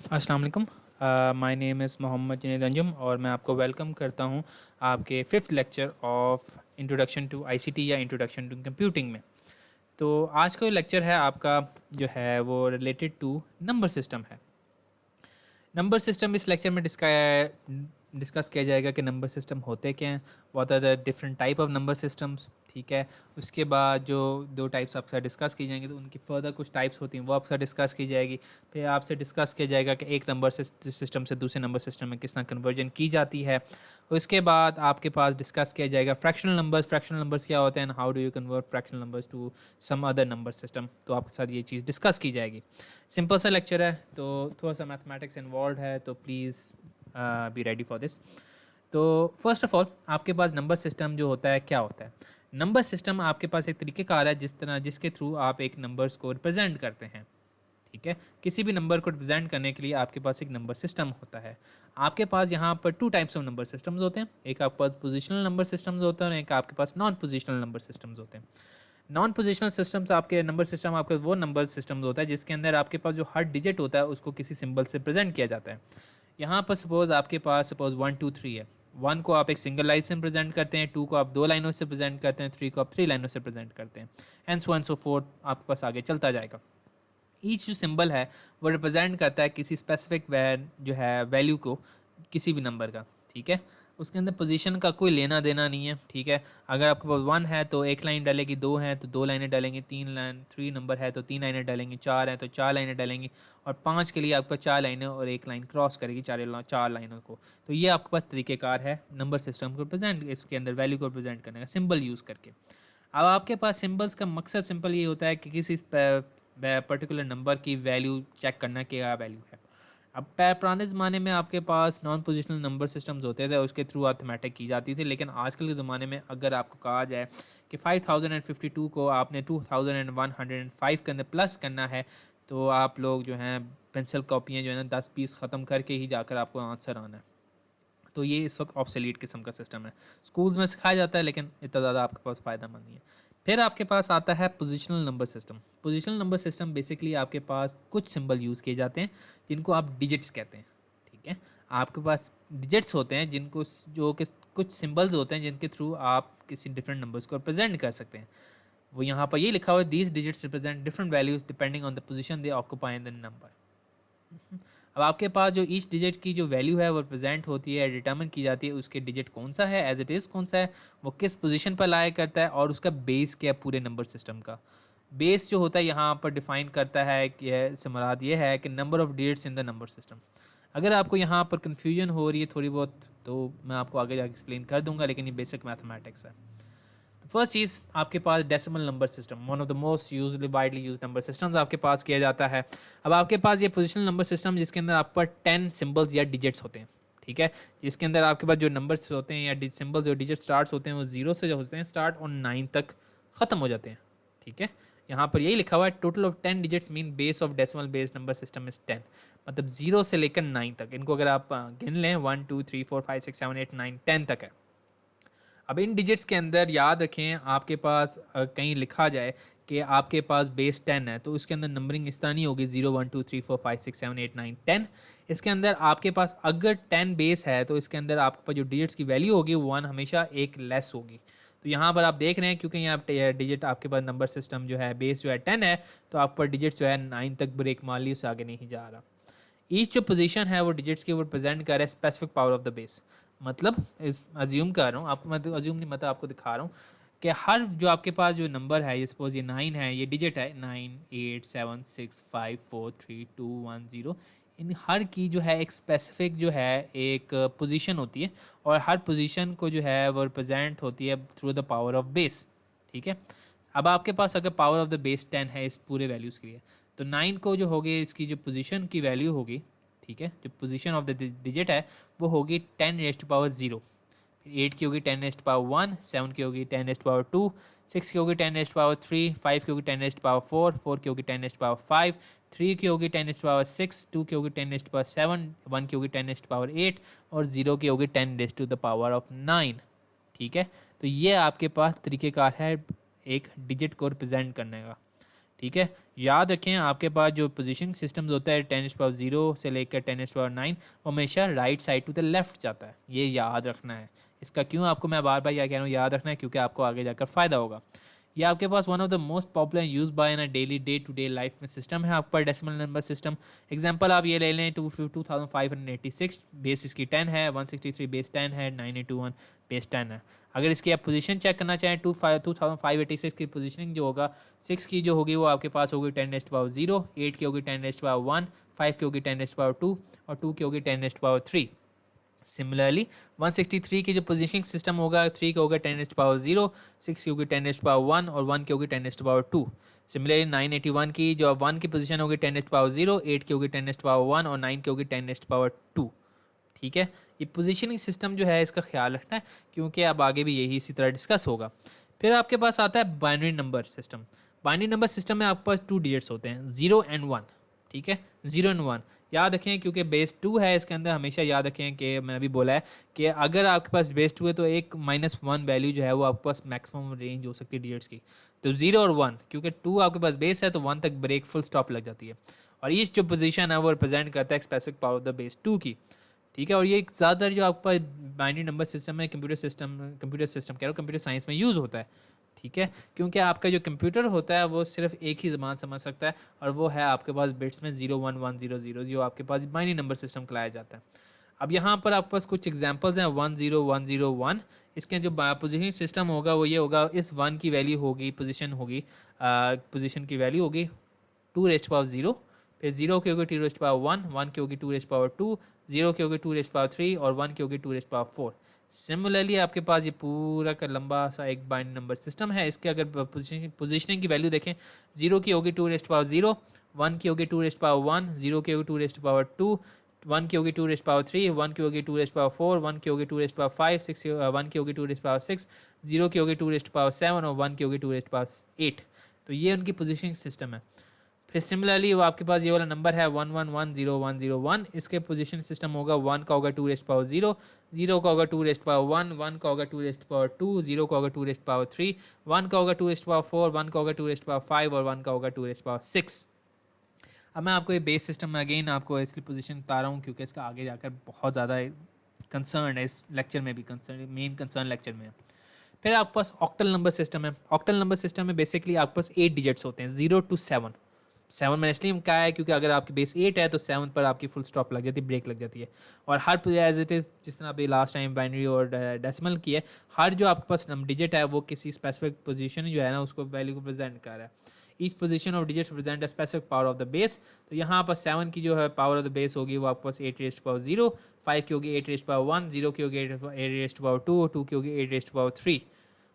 अस्सलाम वालेकुम। My name is Mohammad Junaid Anjum और मैं आपको वेलकम करता हूं आपके fifth lecture of introduction to ICT या इंट्रोडक्शन टू कंप्यूटिंग में। तो आज का जो लेक्चर है आपका जो है वो रिलेटेड टू नंबर सिस्टम है। नंबर सिस्टम इस लेक्चर में डिस्कस किया जाएगा कि नंबर सिस्टम होते क्या हैं, what are the different type of number systems. ठीक है, उसके बाद जो दो टाइप्स आपसे डिस्कस की जाएंगी तो उनकी फर्दर कुछ टाइप्स होती हैं वो आपसे डिस्कस की जाएगी। फिर आपसे डिस्कस किया जाएगा कि एक नंबर सिस्टम से दूसरे नंबर सिस्टम में किस तरह कन्वर्जन की जाती है। उसके बाद आपके पास डिस्कस किया जाएगा फ्रैक्शनल नंबर्स क्या होते हैं, how do you convert fractional numbers to some other number system. तो आपके साथ ये चीज़ डिस्कस की जाएगी। सिंपल सा लेक्चर है तो थोड़ा सा मैथमेटिक्स इन्वॉल्व है, तो please be ready for this. तो फर्स्ट ऑफ ऑल आपके पास नंबर सिस्टम जो होता है क्या होता है। नंबर सिस्टम आपके पास एक तरीक़ेकार है जिसके थ्रू आप एक नंबर्स को रिप्रेजेंट करते हैं। ठीक है, किसी भी नंबर को रिप्रेजेंट करने के लिए आपके पास एक नंबर सिस्टम होता है। आपके पास यहाँ पर two types of number systems होते हैं, एक आपके पास पोजिशनल नंबर सिस्टम्स होते हैं और एक आपके पास नॉन पोजिशनल नंबर सिस्टम्स होते हैं। नॉन पोजिशनल सिस्टम्स आपके नंबर सिस्टम आपका वो नंबर सिस्टम होता है जिसके अंदर आपके पास जो हर डिजिट होता है उसको किसी सिंबल से प्रेजेंट किया जाता है। यहाँ पर सपोज आपके पास सपोज 1 2 3 है। 1 को आप एक सिंगल लाइन से प्रेजेंट करते हैं, 2 को आप 2 लाइनों से प्रेजेंट करते हैं, 3 को आप 3 लाइनों से प्रेजेंट करते हैं, एंड सो फोर्थ आपके पास आगे चलता जाएगा। ईच जो सिंबल है वो रिप्रेजेंट करता है किसी स्पेसिफिक जो है वैल्यू को, किसी भी नंबर का। ठीक है, उसके अंदर पोजीशन का कोई लेना देना नहीं है। ठीक है, अगर आपके पास 1 है तो एक लाइन डालेगी, 2 है तो 2 लाइनें डालेंगे, 3 नंबर है तो 3 लाइनें डालेंगे, 4 है तो 4 लाइनें डालेंगी, और 5 के लिए आपके पास 4 लाइनें और एक लाइन क्रॉस करेगी चार लाइनों को। तो ये आपके पास तरीक़ेकार है नंबर सिस्टम को रिप्रेजेंट, इसके अंदर वैल्यू को रिप्रेजेंट करने का सिंबल यूज़ करके। अब आपके पास सिंबल्स का मकसद सिंपल ये होता है कि किसी पर्टिकुलर नंबर की वैल्यू चेक करना कि क्या वैल्यू है। अब पुराने ज़माने में आपके पास नॉन पोजिशनल नंबर सिस्टम्स होते थे, उसके थ्रू अर्थमेटिक की जाती थी, लेकिन आजकल के ज़माने में अगर आपको कहा जाए कि 5052 को आपने 2105 के अंदर प्लस करना है, तो आप लोग जो हैं पेंसिल कॉपियाँ जो है ना 10 20 ख़त्म करके ही जाकर आपको आंसर आना है। तो ये इस वक्त ऑब्सोलीट किस्म का सिस्टम है, स्कूल्स में सिखाया जाता है लेकिन इतना ज़्यादा आपके पास फ़ायदा मंद नहीं है। फिर आपके पास आता है positional number system. Positional number system basically आपके पास कुछ सिंबल यूज़ किए जाते हैं जिनको आप डिजिट्स कहते हैं। ठीक है, आपके पास डिजिट्स होते हैं जिनको जो कि कुछ सिंबल्स होते हैं जिनके थ्रू आप किसी डिफरेंट नंबर्स को रिप्रेजेंट कर सकते हैं। वो यहाँ पर ये लिखा हुआ है, these digits represent different values depending on the position they occupy in the number. अब आपके पास जो ईच डिजिट की जो वैल्यू है वो प्रेजेंट होती है, डिटर्मिन की जाती है उसके डिजिट कौन सा है, एज इट इज़ कौन सा है, वो किस पोजीशन पर लाया करता है, और उसका बेस क्या है पूरे नंबर सिस्टम का। बेस जो होता है यहाँ पर डिफाइन करता है कि से मुराद ये है कि number of digits in the number system. अगर आपको यहाँ पर कन्फ्यूजन हो रही है थोड़ी बहुत तो मैं आपको आगे जाके एक्सप्लेन कर दूंगा, लेकिन ये बेसिक मैथमेटिक्स है। फर्स्ट चीज़ आपके पास decimal number system, one of the most usually widely use number systems आपके पास किया जाता है। अब आपके पास ये पोजिशनल नंबर सिस्टम जिसके अंदर आप पर 10 सिम्बल्स या डिजिट्स होते हैं। ठीक है, जिसके अंदर आपके पास जो नंबर्स होते हैं या सिम्बल्स जो डिजिट स्टार्ट होते हैं वो 0 से जो होते हैं स्टार्ट और 9 तक ख़त्म हो जाते हैं। ठीक है, यहाँ पर यही लिखा हुआ है total of 10 digits mean base of decimal base number system is 10। मतलब 0 से लेकर 9 तक, इनको अगर आप गिन लें 1 2 3 4 5 6 7 8 9 10 तक है। अब इन डिजिट्स के अंदर याद रखें आपके पास कहीं लिखा जाए कि आपके पास बेस 10 है तो उसके अंदर नंबरिंग इस तरह नहीं होगी 0 1 2 3 4 5 6 7 8 9 10। इसके अंदर आपके पास अगर 10 बेस है तो इसके अंदर आपके पास जो डिजिट्स की वैल्यू होगी वो 1 हमेशा एक लेस होगी। तो यहाँ पर आप देख रहे हैं क्योंकि यहाँ डिजिट आपके पास नंबर सिस्टम जो है बेस जो है 10 है, तो आप पर डिजिट्स जो है 9 तक ब्रेक मार ली, उससे आगे नहीं जा रहा। ईच जो पोजीशन है वो डिजिट्स की वो रिप्रेजेंट कर रहा है specific power of the base. मतलब इस अज्यूम कर रहा हूँ आपको, मैं अज्यूम नहीं मतलब आपको दिखा रहा हूँ कि हर जो आपके पास जो नंबर है, ये सपोज ये 9 है, ये डिजिट है 9 8 7 6 5 4 3 2 1 0। इन हर की जो है एक स्पेसिफिक जो है एक पोजीशन होती है, और हर पोजीशन को जो है वो रिप्रेजेंट होती है through the power of base. ठीक है, अब आपके पास अगर पावर ऑफ द बेस 10 है इस पूरे वैल्यूज़ के लिए, तो 9 को जो होगी इसकी जो पोजीशन की वैल्यू होगी, ठीक है, जो पोजीशन ऑफ द डिजिट है वो होगी 10 रेस्ट टू पावर 0। फिर 8 की होगी 10 रेस्ट टू पावर 1, 7 की होगी 10 रेस्ट टू पावर 2, 6 की होगी 10 रेस्ट टू पावर 3, 5 की होगी 10 रेस्ट टू पावर 4, 4 की होगी 10 रेस्ट टू पावर 5, 3 की होगी 10 रेस्ट टू पावर 6, 2 की होगी 10 रेस्ट टू पावर 7, 1 की होगी 10 रेस्ट टू पावर 8, और 0 की होगी 10 raised to the power of 9। ठीक है, तो ये आपके पास तरीक़ेकार है एक डिजिट को रिप्रेजेंट करने का। ठीक है, याद रखें आपके पास जो पोजीशनिंग सिस्टम्स होता है 10⁻0 से लेकर 10⁻9 वो हमेशा right side to the left जाता है, ये याद रखना है। इसका क्यों आपको मैं बार बार क्या कह रहा हूँ याद रखना है, क्योंकि आपको आगे जाकर फ़ायदा होगा। ये आपके पास one of the most popular use by in a daily day to day life में सिस्टम है आपका डेसिमल नंबर सिस्टम। एग्जांपल आप ये ले लें 2586 बेस इसकी 10 है, 163 बेस 10 है, 9821 बेस 10 है। अगर इसकी आप पोजीशन चेक करना चाहें 2586 की पोजीशनिंग जो होगा 6 की जो होगी वो आपके पास होगी 10⁻0, 8 की होगी 10⁻1, 5 की होगी 10⁻2 और 2 की होगी 10⁻3। सिमिलरली 163 की जो पोजीशनिंग सिस्टम होगा 3 का होगा 10⁻0, 6 की होगी 10⁻1 और 1 की होगी 10⁻2। सिमिलरली 981 की जो 1 की पोजीशन होगी 10⁻0, 8 की होगी 10⁻1 और 9 की होगी 10⁻2। ठीक है, ये पोजीशनिंग सिस्टम जो है इसका ख्याल रखना है, क्योंकि अब आगे भी यही इसी तरह डिस्कस होगा। फिर आपके पास आता है binary number system. Binary number system में आपके पास 2 डिजिट्स होते हैं, 0 एंड 1। ठीक है, 0 एंड 1 याद रखें, क्योंकि बेस 2 है इसके अंदर। हमेशा याद रखें कि मैंने अभी बोला है कि अगर आपके पास बेस 2 है तो एक -1 वैल्यू जो है वो आपके पास मैक्सिमम रेंज हो सकती है डिजिट्स की। तो 0 और 1, क्योंकि 2 आपके पास बेस है तो 1 तक ब्रेक फुल स्टॉप लग जाती है, और इस जो पोजीशन है वो रिप्रेजेंट करता है specific power of the base 2 की। ठीक है, और ये ज़्यादातर जो आपका बाइनरी नंबर सिस्टम है कंप्यूटर सिस्टम कह रहा हूँ कंप्यूटर साइंस में यूज़ होता है। ठीक है, क्योंकि आपका जो कंप्यूटर होता है वो सिर्फ एक ही ज़बान समझ सकता है, और वो है आपके पास बिट्स में 0 1 1 0 0, जो आपके पास बाइनरी नंबर सिस्टम कहलाया जाता है। अब यहाँ पर आपके पास कुछ एग्जांपल्स हैं 1 0 1 0 1। इसके जो पोजीशन सिस्टम होगा वो ये होगा, इस 1 की वैल्यू होगी पोजीशन की वैल्यू होगी 2⁻0, फिर 0 की होगी 2⁻1, 1 की होगी 2⁻2, 0 की होगी 2⁻3 और 1 की होगी 2⁻4। सिमिलरली आपके पास ये पूरा का लंबा सा एक बाइनरी नंबर सिस्टम है। इसके अगर पोजीशनिंग की वैल्यू देखें, 0 की होगी 2⁻0, 1 की होगी 2⁻1, 0 की होगी 2⁻2, 1 की होगी 2⁻3, 1 की होगी 2⁻4, 1 की होगी 2⁻5, 1 की होगी 2⁻6, 0 की होगी 2⁻7 और 1 की होगी 2⁻8। तो ये उनकी पोजीशनिंग सिस्टम है। फिर सिमिलरली वो आपके पास ये वाला नंबर है 1 1 1 0 1 0 1। इसके पोजीशन सिस्टम होगा 1 का होगा 2⁻0, 0 का होगा 2⁻1, 1 का होगा 2⁻2, 0 का होगा 2⁻3, 1 का होगा 2⁻4, 1 का होगा 2⁻5 और 1 का होगा 2⁻6। अब मैं आपको ये बेस सिस्टम में अगेन आपको इसकी पोजीशन बता रहा हूँ, क्योंकि इसका आगे जाकर बहुत ज़्यादा कंसर्न है, इस लेक्चर में भी कंसर्न, मेन कंसर्न लेक्चर में है। फिर आपके पास ऑक्टल नंबर सिस्टम है। ऑक्टल नंबर सिस्टम में बेसिकली आपके पास 8 डिजिट्स होते हैं, 0 to 7। 7 मैंने इसलिए कहा है क्योंकि अगर आपकी बेस 8 है तो 7 पर आपकी फुल स्टॉप लग जाती है, ब्रेक लग जाती है। और हर एज इट इज़, जिस तरह अभी लास्ट टाइम बाइनरी और डेसिमल की है, हर जो आपके पास डिजिट है वो किसी स्पेसिफिक पोजीशन जो है ना उसको वैल्यू को प्रेजेंट कर रहा है। Each position of digit represent a specific power of the base. तो यहाँ पर 7 की जो है पावर ऑफ द बेस होगी वो आपके पास 8⁻0, 5 की होगी 8⁻1, 0 की होगी 8⁻2, 2 की होगी 8⁻3।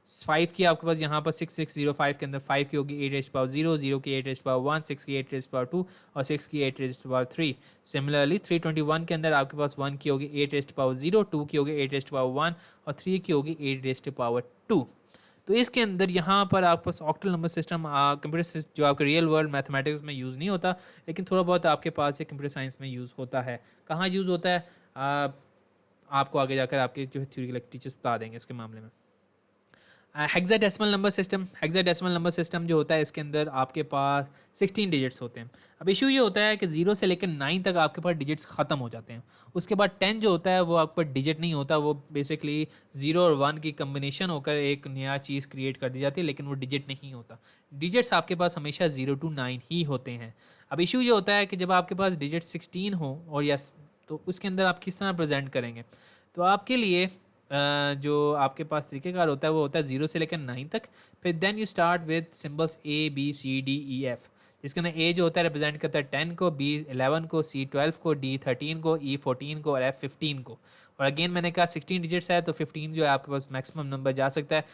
5 की आपके पास यहाँ पर 6605 के अंदर 5 की होगी 8⁻0, 0 की 8⁻1, 6 की 8⁻2 और 6 की 8⁻3। सिमिलरली 321 के अंदर आपके पास 1 की होगी 8⁻0, 2 की होगी 8⁻1 और 3 की होगी 8⁻2। तो इसके अंदर यहाँ पर आपके पास ऑक्टल नंबर सिस्टम कंप्यूटर जो आपके रियल वर्ल्ड मैथमेटिक्स में यूज़ नहीं होता, लेकिन थोड़ा बहुत आपके पास ये कंप्यूटर साइंस में यूज़ होता है। कहाँ यूज़ होता है आपको आगे जाकर आपके जो थ्योरी टीचर्स बता देंगे इसके मामले में। Hexadecimal number system. Hexadecimal number system जो होता है इसके अंदर आपके पास 16 डिजिट्स होते हैं। अब इशू ये होता है कि 0 से लेकर 9 तक आपके पास डिजिट्स ख़त्म हो जाते हैं। उसके बाद 10 जो होता है वो आपके पास डिजिट नहीं होता, वो बेसिकली 0 और 1 की कम्बिनेशन होकर एक नया चीज़ क्रिएट कर दी जाती है, लेकिन वो डिजिट नहीं होता। डिजिट्स आपके पास हमेशा 0 to 9 ही होते हैं। अब इशू ये होता है कि जब आपके पास डिजिट 16 हो और यस, तो उसके अंदर आप किस तरह प्रेजेंट करेंगे। तो आपके लिए जो आपके पास तरीक़ेकार होता है वो होता है 0 से लेकर 9 तक। फिर then you start with symbols ABCDEF, जिसके अंदर A जो होता है रिप्रेजेंट करता है 10 को, B 11 को, C 12 को, D 13 को, E 14 को और F 15 को। और अगेन मैंने कहा 16 डिजिट्स है तो 15 जो है आपके पास मैक्सिमम नंबर जा सकता है,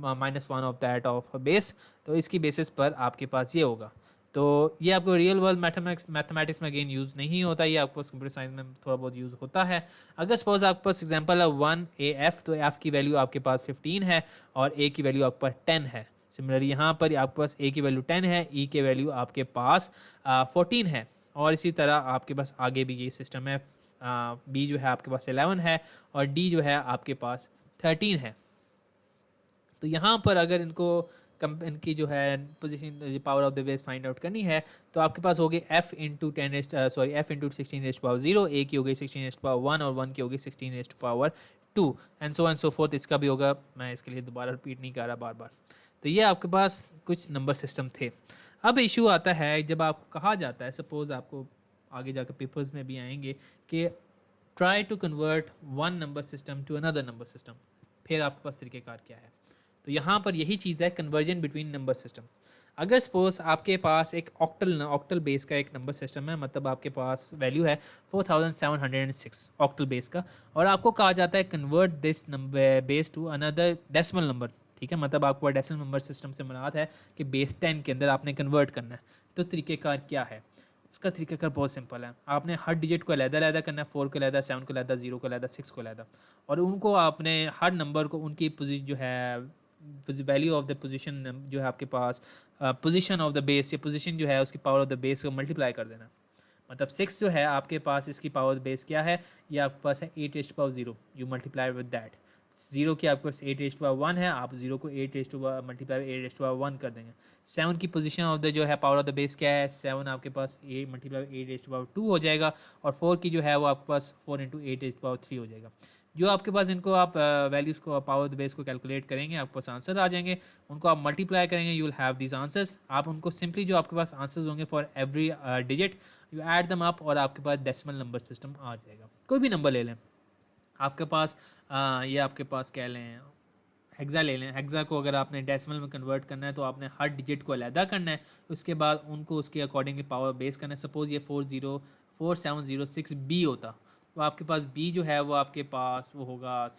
-1 ऑफ दैट ऑफ बेस। तो इसकी बेसिस पर आपके पास ये होगा। तो ये आपको रियल वर्ल्ड मैथमेटिक्स में अगेन यूज़ नहीं होता, ये आपको कंप्यूटर साइंस में थोड़ा बहुत यूज़ होता है। अगर सपोज आपके पास एग्जांपल है 1AF, तो F की वैल्यू आपके पास 15 है और A की वैल्यू आपके पास 10 है। सिमिलरली यहाँ पर आपके पास A की वैल्यू 10 है, E की वैल्यू आपके पास 14 है, और इसी तरह आपके पास आगे भी ये सिस्टम है। B जो है आपके पास 11 है और D जो है आपके पास 13 है। तो यहाँ पर अगर इनको इनकी जो है position power of the base find out करनी है, तो आपके पास होगी f इंटू एफ इंटू 16⁻⁴, ए की होगी 16⁻⁴ और 1 की होगी 16⁻², एंड सो फोर्थ इसका भी होगा। मैं इसके लिए दोबारा रिपीट नहीं कर रहा बार बार। तो ये आपके पास कुछ नंबर सिस्टम थे। अब इशू आता है जब आपको कहा जाता है, सपोज़ आपको आगे जाकर पेपर्स में भी आएंगे कि try to convert one number system to another number system, फिर आपके पास तरीक़ेकार क्या है। तो यहाँ पर यही चीज़ है, कन्वर्जन बिटवीन नंबर सिस्टम। अगर सपोज आपके पास एक ऑक्टल बेस का एक नंबर सिस्टम है, मतलब आपके पास वैल्यू है 4706 ऑक्टल बेस का, और आपको कहा जाता है convert this number base to another decimal number, ठीक है, मतलब आपको डेसिमल नंबर सिस्टम से मुराद है कि बेस 10 के अंदर आपने कन्वर्ट करना है। तो तरीक़ेकार क्या है उसका? तरीक़ेकार बहुत सिंपल है। आपने हर डिजिट को अलग-अलग करना है, 4 को अलग, 7 को अलग, 0 को अलग, 6 को अलग, और उनको आपने हर नंबर को उनकी जो है वैल्यू ऑफ द पोजीशन जो है आपके पास पोजीशन ऑफ द बेस या पोजीशन जो है उसकी पावर ऑफ द बेस को मल्टीप्लाई कर देना। मतलब 6 जो है आपके पास इसकी पावर ऑफ द बेस क्या है, ये आपके पास है 8⁻0, यू मल्टीप्लाई विद दैट। 0 की आपके पास 8⁻1 है, आप 0 को 8 मल्टीप्लाई 8⁻1 कर देंगे। 7 की पोजीशन ऑफ द जो है पावर ऑफ द बेस क्या है, 7 आपके पास 8 मल्टीप्लाई 8⁻2 हो जाएगा, और 4 की जो है वो आपके पास 4 इंटू 8⁻3 हो जाएगा। जो आपके पास इनको आप वैल्यूज़ को पावर ऑफ द बेस को कैलकुलेट करेंगे, आपके पास आंसर आ जाएंगे। उनको आप मल्टीप्लाई करेंगे, you will have this answers. आप उनको सिंपली जो आपके पास आंसर्स होंगे for every digit you add them up, और आपके पास डेसिमल नंबर सिस्टम आ जाएगा। कोई भी नंबर ले लें आपके पास, ये आपके पास कह लें हेक्सा ले लें। हेक्सा को अगर आपने डेसिमल में कन्वर्ट करना है तो आपने हर डिजिट को अलहदा करना है, उसके बाद उनको उसके अकॉर्डिंगली पावर बेस करना है। सपोज़ ये 4706 बी होता, तो आपके पास बी जो है वो आपके पास वो होगा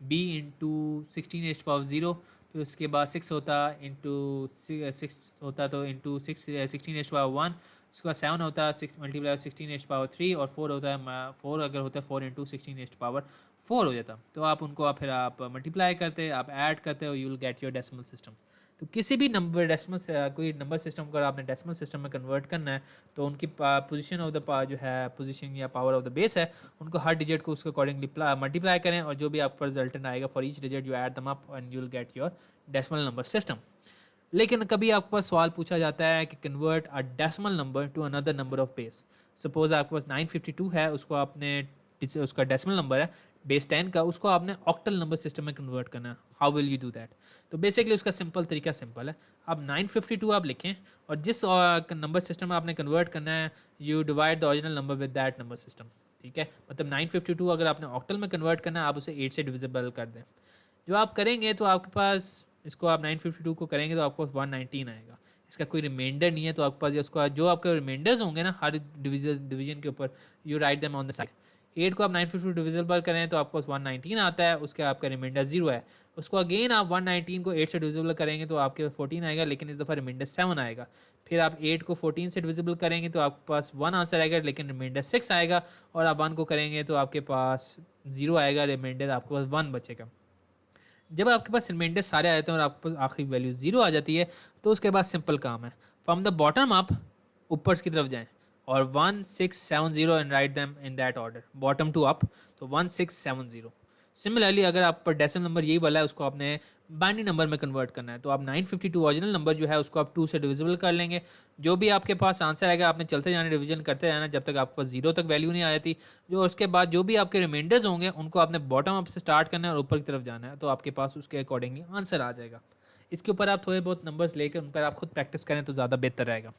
बी इंटू 16⁻0, तो उसके बाद 6 होता इंटू 6 होता, तो इंटू 16⁻1, उसके बाद 7 होता है 6 मल्टीप्लाई 16⁻3, और 4 होता है 4 अगर होता है 4 इंटू 16⁻4 हो जाता। तो आप उनको फिर आप मल्टीप्लाई करते, आप ऐड करते हो, you will get your decimal system. तो किसी भी नंबर डेसिमल से कोई नंबर सिस्टम को आपने डेसिमल सिस्टम में कन्वर्ट करना है, तो उनकी पोजीशन ऑफ द जो है पोजीशन या पावर ऑफ द बेस है, उनको हर डिजिट को उसके अकॉर्डिंगली मल्टीप्लाई करें, और जो भी आपका रिजल्टेंट आएगा for each digit you add them up and you will get your decimal number system. लेकिन कभी आपके पास सवाल पूछा जाता है कि convert a decimal number two another number of base. Suppose आपके पास 952 है, उसको आपने उसका डेसिमल नंबर है बेस 10 का, उसको आपने ऑक्टल नंबर सिस्टम में कन्वर्ट करना है। How will you do that? तो बेसिकली उसका तरीका सिंपल है। आप 952 आप लिखें, और जिस नंबर सिस्टम में आपने कन्वर्ट करना है you divide the original number with that number system, ठीक है। मतलब 952 अगर आपने ऑक्टल में कन्वर्ट करना है, आप उसे 8 से डिविजिबल कर दें। जो आप करेंगे तो आपके पास इसको आप 952 को करेंगे तो आपको 119 आएगा। इसका कोई रिमाइंडर नहीं है, तो आपके पास उसका जो आपके रिमाइंडर्स होंगे ना हर डिवीजन के ऊपर, you write them on the side. 8 को आप 952 डिविजिबल करें तो आपको 119 आता है, उसके आपका रिमाइंडर 0 है। उसको अगेन आप 119 को 8 से डिविजिबल करेंगे तो आपके 14 आएगा, लेकिन इस दफ़ा रिमाइंडर 7 आएगा। फिर आप 8 को 14 से डिविजिबल करेंगे तो आपके पास 1 आंसर आएगा, लेकिन रिमाइंडर 6 आएगा, और आप 1 को करेंगे तो आपके पास 0 आएगा, रिमाइंडर आपके पास 1 बचेगा। जब आपके पास रिमाइंडर सारे आ जाते हैं और आपके पास आखिरी वैल्यू 0 आ जाती है, तो उसके बाद सिंपल काम है, फ्रॉम द बॉटम अप ऊपर की तरफ जाएं और 1670 and write them in that order, bottom to up, तो 1670। सिमिलरली अगर आप पर डेसिमल नंबर यही वाला है, उसको आपने बाइनरी नंबर में कन्वर्ट करना है, तो आप 952 ओरिजिनल नंबर जो है उसको आप 2 से डिविजिबल कर लेंगे। जो भी आपके पास आंसर आएगा आपने चलते जाना, डिवीजन करते जाना जब तक आपके पास 0 तक वैल्यू नहीं आ जाती। जो उसके बाद जो भी आपके रिमाइंडर्स होंगे उनको आपने बॉटम अप से स्टार्ट करना है और ऊपर की तरफ जाना है, तो आपके पास उसके अकॉर्डिंगली आंसर आ जाएगा। इसके ऊपर आप थोड़े बहुत नंबर्स लेकर उन पर आप खुद प्रैक्टिस करें तो ज़्यादा बेहतर रहेगा।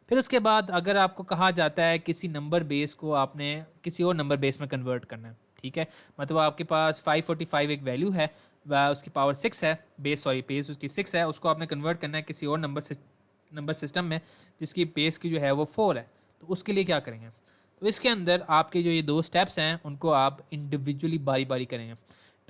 फिर उसके बाद अगर आपको कहा जाता है किसी नंबर बेस को आपने किसी और नंबर बेस में कन्वर्ट करना है, ठीक है, मतलब आपके पास 545 एक वैल्यू है, वह उसकी पावर 6 है, बेस उसकी 6 है, उसको आपने कन्वर्ट करना है किसी और नंबर सिस्टम में जिसकी बेस की जो है वो 4 है। तो उसके लिए क्या करेंगे? तो इसके अंदर आपके जो ये 2 स्टेप्स हैं उनको आप इंडिविजुअली बारी बारी करेंगे।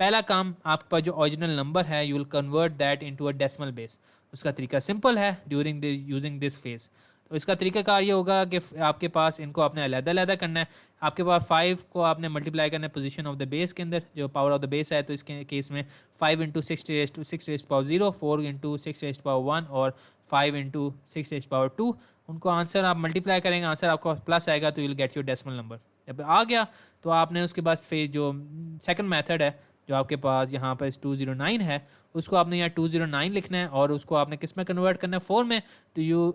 पहला काम, आपका जो ओरिजिनल नंबर है you will convert that into a decimal base. उसका तरीका सिंपल है, ड्यूरिंग यूजिंग दिस फेज। तो इसका तरीकाकार ये होगा कि आपके पास इनको आपने अलग-अलग करना है। आपके पास 5 को आपने मल्टीप्लाई करना है पोजीशन ऑफ द बेस के अंदर, जो पावर ऑफ द बेस है, तो इसके केस में 5 इंटू 6⁻0, 4 इंटू 6⁻1 और 5 इंटू 6⁻2। उनको आंसर आप मल्टीप्लाई करेंगे, आंसर आपको प्लस आएगा, तो you will get your decimal number. जब आ गया तो आपने उसके बाद फिर जो सेकंड मेथड है जो आपके पास यहाँ पर 209 है, उसको आपने यहाँ 209 लिखना है और उसको आपने किस में कन्वर्ट करना है, 4 में। तो यू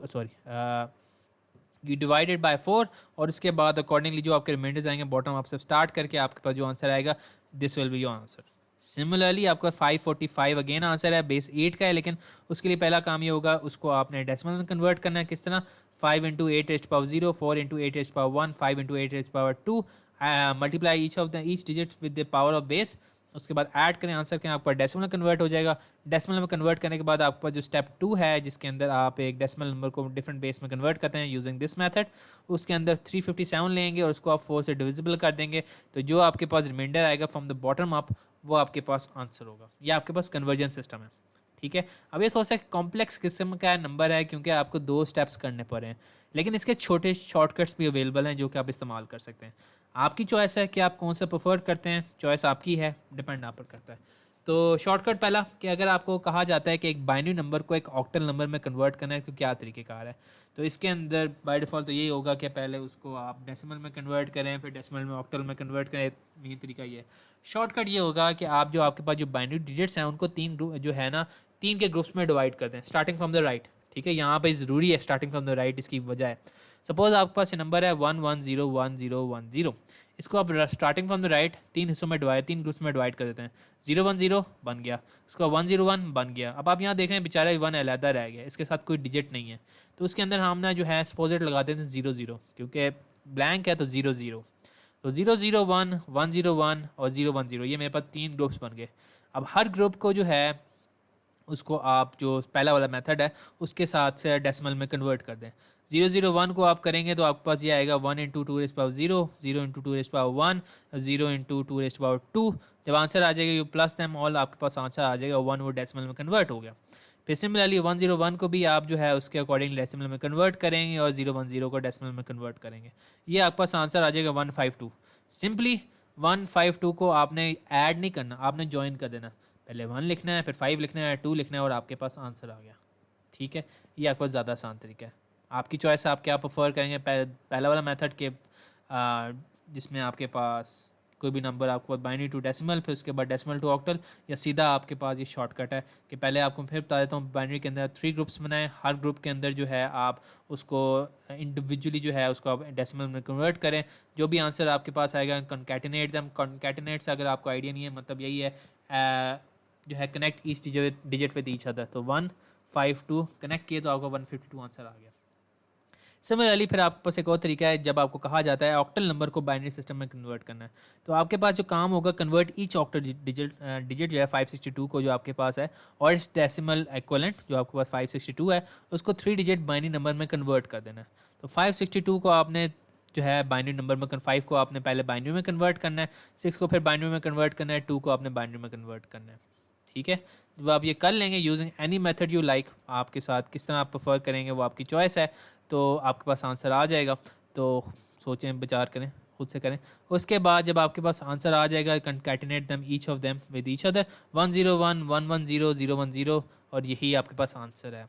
डिवाइडेड बाय 4 और उसके बाद अकॉर्डिंगली जो आपके रिमाइंडर्स आएंगे बॉटम अप से स्टार्ट करके आपके पास जो आंसर आएगा, this will be your answer. Similarly आपका 545 अगेन आंसर है, बेस 8 का है, लेकिन उसके लिए पहला काम ये होगा, उसको आपने डेसिमल में कन्वर्ट करना है। किस तरह? 5 into 8 raise power 0, 4 into 8 raise power 1, 5 into 8 raise power 2, multiply each digit with the power of base. उसके बाद ऐड करें, आंसर करें, आपका डेसिमल में कन्वर्ट हो जाएगा। डेसिमल में कन्वर्ट करने के बाद आपका जो स्टेप 2 है, जिसके अंदर आप एक डेसिमल नंबर को डिफरेंट बेस में कन्वर्ट करते हैं यूजिंग दिस मेथड, उसके अंदर 357 लेंगे और उसको आप 4 से डिविजिबल कर देंगे। तो जो आपके पास रिमाइंडर आएगा फ्रॉम द बॉटम अप, वो आपके पास आंसर होगा। ये आपके पास कन्वर्जन सिस्टम है, ठीक है। अब ये थोड़ा सा कॉम्प्लेक्स किस्म का नंबर है क्योंकि आपको 2 स्टेप्स करने पड़े हैं, लेकिन इसके छोटे शॉर्टकट्स भी अवेलेबल हैं जो कि आप इस्तेमाल कर सकते हैं। आपकी चॉइस है कि आप कौन सा प्रेफर करते हैं, चॉइस आपकी है, डिपेंड आप पर करता है। तो शॉर्टकट पहला कि अगर आपको कहा जाता है कि एक बाइनरी नंबर को एक ऑक्टल नंबर में कन्वर्ट करना है तो क्या तरीक़ेकार है, तो इसके अंदर बाय डिफ़ॉल्ट तो यही होगा कि पहले उसको आप डेसिमल में कन्वर्ट करें, फिर डेसिमल में ऑक्टल में कन्वर्ट करें। मेन तरीका ये है। शॉर्टकट ये होगा कि आप जो आपके पास जो बाइनरी डिजिट्स हैं उनको 3 ग्रुप जो है ना 3 के ग्रुप्स में डिवाइड कर दें, स्टार्टिंग फ्रॉम द राइट, ठीक है। यहाँ पे ज़रूरी है स्टार्टिंग फ्रॉम द राइट, इसकी वजह है, सपोज आपके पास ये नंबर है 11011010, इसको आप स्टार्टिंग फ्रॉम द राइट 3 हिस्सों में डिवाइड, 3 ग्रुप्स में डिवाइड कर देते हैं। 010 बन गया, इसका 101 बन गया। अब आप यहाँ देख रहे हैं बेचारा 1 अलहदा रह गया, इसके साथ कोई डिजिट नहीं है, तो उसके अंदर हम ना जो है सपोजिट लगा देते हैं 00, क्योंकि ब्लैंक है तो 00। तो 001, 101 और 010, ये मेरे पास 3 ग्रुप्स बन गए। अब हर ग्रुप को जो है उसको आप जो पहला वाला मेथड है उसके साथ से डेसिमल में कन्वर्ट कर दें। 001 को आप करेंगे तो आपके पास ये आएगा 1 into 2 rays power 0, 0 into 2 rays power 1, 0 into 2 rays power 2। जब आंसर आ जाएगा यू प्लस दैम ऑल, आपके पास आंसर आ जाएगा 1, वो डेसिमल में कन्वर्ट हो गया। फिर सिमिलरली 101 को भी आप जो है उसके अकॉर्डिंग डेसिमल में कन्वर्ट करेंगे और 010 को डेसिमल में कन्वर्ट करेंगे। ये आपके पास आंसर आ जाएगा 152। सिंपली 152 को आपने ऐड नहीं करना, आपने ज्वाइन कर देना। पहले 1 लिखना है, फिर 5 लिखना है, 2 लिखना है और आपके पास आंसर आ गया, ठीक है। ये आपके पास ज़्यादा आसान तरीका है, आपकी चॉइस है, आप क्या प्रेफर करेंगे। पहला वाला मेथड के जिसमें आपके पास कोई भी नंबर आपके पास बाइनरी टू डेसिमल, फिर उसके बाद डेसिमल टू ऑक्टल, या सीधा आपके पास ये शॉर्टकट है कि पहले आपको फिर बता देता हूँ, बाइनरी के अंदर 3 ग्रुप्स बनाएं, हर ग्रुप के अंदर जो है आप उसको इंडिविजुअली जो है उसको आप डेसिमल में कन्वर्ट करें। जो भी आंसर आपके पास आएगा कॉन्कैटिनेट देम। कॉन्कैटिनेट से अगर आपको आइडिया नहीं है, मतलब यही है जो है connect each digit with each other. तो 152 कनेक्ट किए तो आपको 152 आंसर आ गया। सिमिलरली फिर आपके पास एक और तरीका है, जब आपको कहा जाता है ऑक्टल नंबर को बाइनरी सिस्टम में कन्वर्ट करना है, तो आपके पास जो काम होगा कन्वर्ट ईच ऑक्टल डिजिट जो है 562 को जो आपके पास है और इस डेसिमल इक्विवेलेंट जो आपके पास 562 है उसको 3 डिजिट बाइनरी नंबर में कन्वर्ट कर देना है। तो 562 को आपने जो है बाइनरी नंबर में 5 को आपने पहले बाइनरी में कन्वर्ट करना है, 6 को फिर बाइनरी में कन्वर्ट करना है, 2 को आपने बाइनरी में कन्वर्ट करना है, ठीक है। जब आप ये कर लेंगे using any method you like, आपके साथ किस तरह आप प्रेफर करेंगे वो आपकी चॉइस है, तो आपके पास आंसर आ जाएगा। तो सोचें, विचार करें, खुद से करें। उसके बाद जब आपके पास आंसर आ जाएगा, concatenate them each of them with each other, 101, 110, 010 और यही आपके पास आंसर है।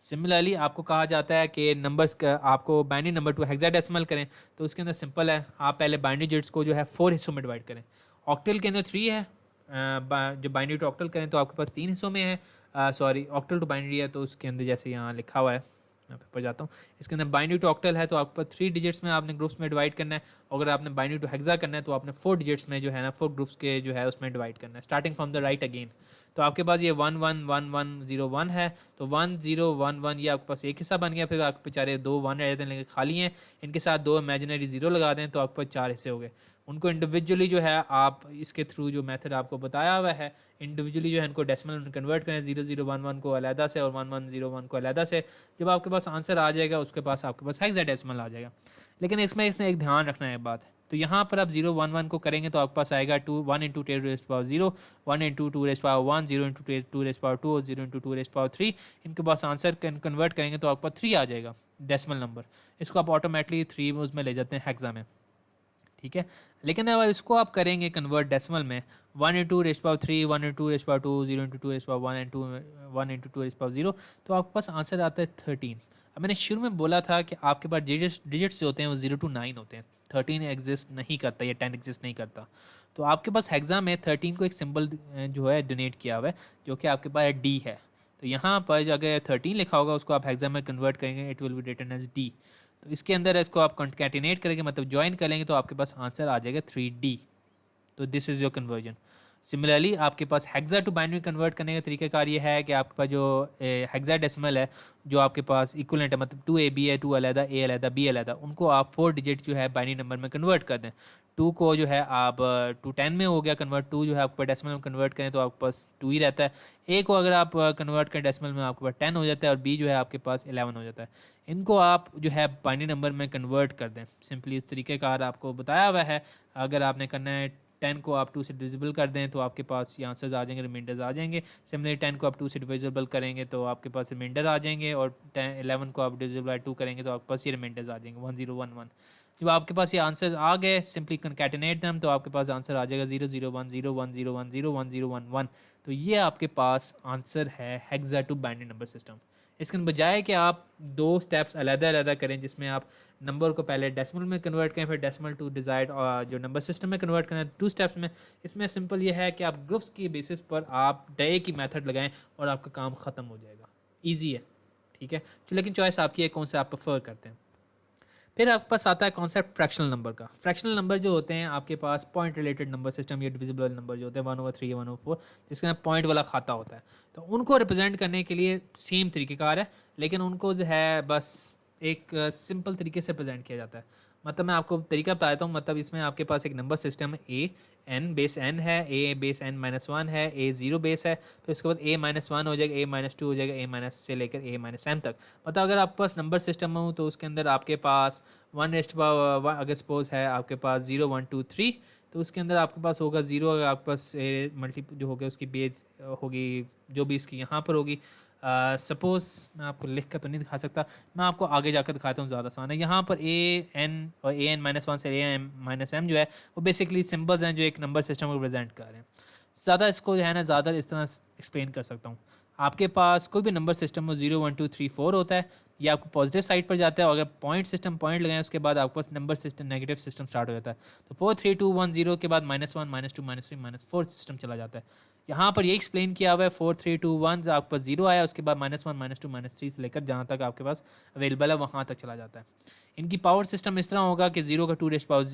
सिमिलरली आपको कहा जाता है कि नंबर्स का आपको बाइनरी नंबर टू हेक्साडेसिमल करें, तो उसके अंदर सिंपल है, आप पहले बाइनरी डिजिट्स को जो है 4 हिस्सों में डिवाइड करें। ऑक्टल के अंदर 3 है, जो बाइनरी टू ऑक्टल करें तो आपके पास 3 हिस्सों में है। सॉरी, ऑक्टल टू बाइनरी है तो उसके अंदर जैसे यहाँ लिखा हुआ है, मैं पेपर जाता हूँ, इसके अंदर बाइनरी टू ऑक्टल है तो आपको 3 डिजिट्स में आपने ग्रुप्स में डिवाइड करना है। अगर आपने बाइनरी टू हेक्सा करना है तो आपने 4 डिजिट्स में जो है ना 4 ग्रुप्स के जो है उसमें डिवाइड करना है, starting from the right again. तो आपके पास ये 111101 है, तो 1011 ये आपके पास एक हिस्सा बन गया। फिर आपके बेचारे 2 1 रह जाते हैं लेकिन खाली हैं, इनके साथ 2 इमेजिनरी 0 लगा दें तो आपके पास 4 हिस्से हो गए। उनको इंडिविजुअली जो है आप इसके थ्रू जो मेथड आपको बताया हुआ है, इंडिविजुअली जो है इनको डेसिमल में कन्वर्ट करें, 0011 को अलहदा से और 1101 को अलहदा से। जब आपके पास आंसर आ जाएगा उसके पास आपके पास हेक्साडेसिमल आ जाएगा। लेकिन इसमें एक ध्यान रखना है बात, तो यहाँ पर आप 011 को करेंगे तो आपके पास आएगा 1 into 10 rays power 0, 1 into 2 rays power 1, 0 into 2 rays power 2 और 0 इंटू 2 रेज़ पावर 3। इनके पास आंसर कन्वर्ट करेंगे तो आपके पास 3 आ जाएगा डेसिमल नंबर। इसको आप ऑटोमेटिकली 3 उसमें ले जाते हैं हेक्सा में, ठीक है। लेकिन अगर इसको आप करेंगे कन्वर्ट डेसिमल में 1 into rays power 3, 1 into rays power 2, 0 into 2 rays power 1 and 1 into 2 rays power 0, तो आपके पास आंसर आता है 13। अब मैंने शुरू में बोला था कि आपके पास डिजिट्स जो होते हैं वो 0 to 9 होते हैं, 13 एग्जिस्ट नहीं करता या 10 एग्जिस्ट नहीं करता। तो आपके पास हेक्सा में 13 को एक सिंबल जो है डोनेट किया हुआ है, जो कि आपके पास डी है। तो यहाँ पर जो अगर 13 लिखा होगा उसको आप हेक्सा में कन्वर्ट करेंगे, it will be written as D. तो इसके अंदर इसको आप कंकैटिनेट करेंगे, मतलब ज्वाइन करेंगे, तो आपके पास आंसर आ जाएगा 3D। तो this is your conversion. Similarly आपके पास हेक्सा टू बाइनरी कन्वर्ट करने का तरीकाकार ये है कि आपके पास जो हेक्साडेसिमल है, जो आपके पास इक्वलेंट है, मतलब 2AB है, 2 अलहदा, A अलहदा, B अलहदा, उनको आप 4 डिजिट जो है बाइनरी नंबर में कन्वर्ट कर दें। 2 को जो है आप 210 में हो गया कन्वर्ट, 2 जो है आपके पास डेसिमल में कन्वर्ट करें तो आपके पास 2 ही रहता है। A को अगर आप कन्वर्ट करें डेसिमल में आपके पास 10 हो जाता है, और B जो है आपके पास 11 हो जाता है। इनको आप जो है बाइनरी नंबर में कन्वर्ट कर दें। सिंपली इस तरीक़ेकार आपको बताया हुआ है। अगर आपने करना है 10 को आप 2 से डिविजिबल कर दें तो आपके पास ये आंसर्स आ जाएंगे, रिमाइंडर्स आ जाएंगे। सिमिलरली 10 को आप 2 से डिविजिबल करेंगे तो आपके पास रिमाइंडर आ जाएंगे, और 11 को आप डिविजिबल बाय 2 करेंगे तो आपके पास ये रिमाइंडर्स आ जाएंगे 1011। जब आपके पास ये आंसर आ गए, सिंपली कंकैटिनेट देम, तो आपके पास आंसर आ जाएगा 00101010101। तो ये आपके पास आंसर है hexa to binary number system. इसके बजाय कि आप 2 स्टेप्स अलग-अलग करें, जिसमें आप नंबर को पहले डेसिमल में कन्वर्ट करें, फिर डेसिमल टू डिजाइड और जो नंबर सिस्टम में कन्वर्ट करें 2 स्टेप्स में। इसमें सिंपल ये है कि आप ग्रुप्स की बेसिस पर आप डे की मेथड लगाएं और आपका काम ख़त्म हो जाएगा। ईजी है, ठीक है। तो लेकिन चॉइस आपकी है कौन सा आप प्रेफर करते हैं। फिर आपके पास आता है कॉन्सेप्ट फ्रैक्शनल नंबर का। फ्रैक्शनल नंबर जो होते हैं आपके पास पॉइंट रिलेटेड नंबर सिस्टम या डिविजिबल नंबर जो होते हैं 1/3 या 1/4, जिसके अंदर पॉइंट वाला खाता होता है। तो उनको रिप्रेजेंट करने के लिए सेम तरीक़ेकार है, लेकिन उनको जो है बस एक सिंपल तरीके से प्रेजेंट किया जाता है। मतलब मैं आपको तरीका बताता हूँ। मतलब इसमें आपके पास एक नंबर सिस्टम है, ए एन बेस एन है, ए बेस एन माइनस वन है, ए जीरो बेस है, फिर उसके बाद ए माइनस वन हो जाएगा, ए माइनस टू हो जाएगा, ए माइनस से लेकर ए माइनस एम तक। मतलब अगर आपके पास नंबर सिस्टम हो तो उसके अंदर आपके पास 1 अगर सपोज है आपके पास 0 1 2 3, तो उसके अंदर आपके पास होगा 0, अगर आपके पास मल्टी जो होगा उसकी बेस होगी जो भी इसकी यहाँ पर होगी। सपोज़ मैं आपको लिख कर तो नहीं दिखा सकता, मैं आपको आगे जाकर दिखाता हूँ, ज़्यादा आसान है। यहाँ पर ए एन और ए एन माइनस वन से ए एम माइनस एम जो है वो बेसिकली सिंबल्स हैं जो एक नंबर सिस्टम को रिप्रेजेंट कर रहे हैं। ज़्यादा इसको जो है ना ज़्यादा इस तरह एक्सप्लेन कर सकता हूँ। आपके पास कोई भी नंबर सिस्टम हो 0 1 2 3 4 होता है, ये आपको पॉजिटिव साइड पर जाता है, और अगर पॉइंट सिस्टम पॉइंट लगाएं उसके बाद आपके पास number system negative system start हो जाता है। तो 4 3 2 1 0 के बाद -1 -2 -3 -4 सिस्टम चला जाता है। यहाँ पर ये एक्सप्लेन किया हुआ है 4 3 2 1 आपके पास 0 आया, उसके बाद -1 -2 -3 से लेकर जहाँ तक आपके पास अवेलेबल है वहाँ तक चला जाता है। इनकी पावर सिस्टम इस तरह होगा कि 0 का 2 रेज़ पावर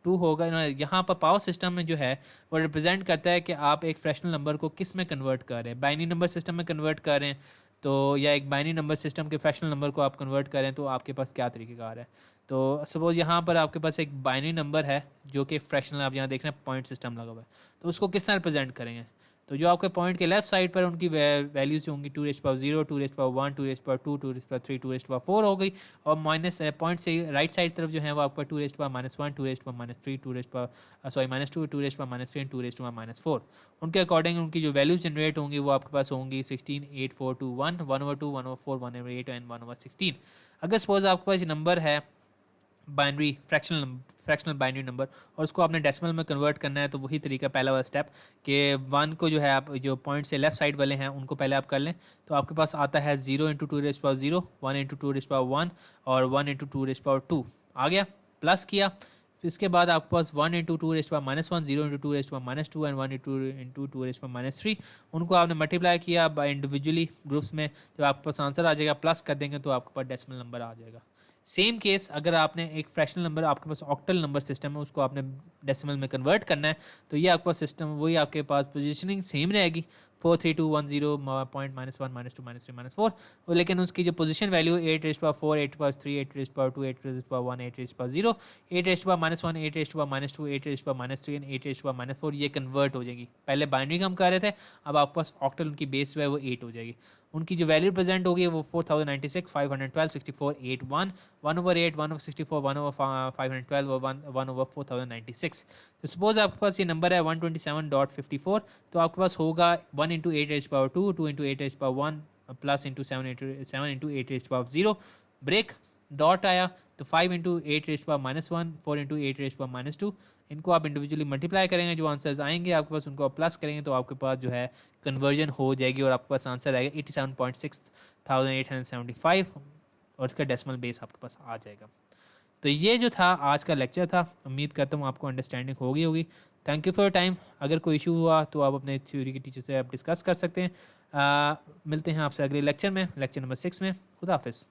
2 होगा। यहाँ पर पावर सिस्टम में जो है वो रिप्रेजेंट करता है कि आप एक फ्रैक्शनल नंबर को किस में कन्वर्ट कर रहे हैं, बाइनरी नंबर सिस्टम में कन्वर्ट कर रहे हैं तो, या एक बाइनरी नंबर सिस्टम के फ्रैक्शनल नंबर को आप कन्वर्ट करें तो आपके पास क्या तरीक़ेकार है। तो सपोज यहाँ पर आपके पास एक बाइनरी नंबर है जो कि फ्रैक्शनल, आप यहाँ देख रहे हैं पॉइंट सिस्टम लगा हुआ है, तो उसको किस तरह रिप्रेजेंट करेंगे। तो जो आपके पॉइंट के लेफ्ट साइड पर उनकी वैल्यूज होंगी 2 rays power 0 2 rays power 1 2 rays power 2 2 rays power 3 2 rays power 4 हो गई, और माइनस पॉइंट से राइट साइड तरफ जो है वो आपका 2 rays power -1 2 rays power -3 2 rays power -2 2 rays power -3 2 rays power -4। उनके अकॉर्डिंग उनकी जो वैल्यूज जनरेट होंगी वो आपके पास होंगी 16 8 4 2 1 1/2 1/4 1/8 एंड 1/16। अगर सपोज आपके पास नंबर है बाइनरी फ्रैक्शनल बाइनरी नंबर और उसको आपने डेसिमल में कन्वर्ट करना है, तो वही तरीका पहला वाला स्टेप कि 1 को जो है आप जो पॉइंट से लेफ्ट साइड वाले हैं उनको पहले आप कर लें। तो आपके पास आता है 0 × 2 रेज़ पावर 0 1 × 2 रेज़ पावर 1 और 1 × 2 रेज़ पावर 2 आ गया, प्लस किया। तो इसके बाद आपके पास 1 × 2 rays power -1 0 × 2 rays power -2 and 1 × 2 rays power -3, उनको आपने मल्टीप्लाई किया बाय इंडिविजुअली ग्रुप्स में, तो आपके पास आंसर आ जाएगा। प्लस कर देंगे तो आपके पास डेसिमल नंबर आ जाएगा। सेम केस अगर आपने एक फ्रैक्शनल नंबर, आपके पास ऑक्टल नंबर सिस्टम है, उसको आपने डेसिमल में कन्वर्ट करना है, तो ये आपके पास सिस्टम वही आपके पास पोजीशनिंग सेम रहेगी 4 3 2 1 0 पॉइंट -1 -2 -3 -4, लेकिन उसकी जो position value 8 raise power 4 8 power 3 8 raise power 2 8 raise power 1 8 raise power 0 8 raise power -1 8 raise power -2 8 raise power -3 and 8 raise power -4 ये कन्वर्ट हो जाएगी। पहले बाइनरी का हम कर रहे थे, अब आपके पास ऑक्टल उनकी बेस जो है वो 8 हो जाएगी। उनकी जो वैल्यू प्रेजेंट होगी वो 4096 512 64 81 1/8 1/64 1/512 और 1/4096। तो सपोज आपके पास ये नंबर है 127.54, तो आपके पास होगा 1 × 8 raise power 2 2 × 8 raise power 1 plus into 7 × 8 raise power 0 break dot आया, तो 5 × 8 रेज़ पावर -1 4 × 8 रेज़ पावर -2, इनको आप इंडिविजुअली मल्टीप्लाई करेंगे, जो आंसर्स आएंगे आपके पास उनको आप प्लस करेंगे तो आपके पास जो है कन्वर्जन हो जाएगी और आपके पास आंसर आएगा 87.6875 और इसका डेसिमल बेस आपके पास आ जाएगा। तो ये जो था आज का लेक्चर था, उम्मीद करता हूँ आपको अंडरस्टैंडिंग होगी। Thank you for your time. अगर कोई इशू हुआ तो आप अपने थ्योरी के टीचर से आप डिस्कस कर सकते हैं। मिलते हैं आपसे अगले लेक्चर में, लेक्चर नंबर 6 में। खुदा हाफिज़।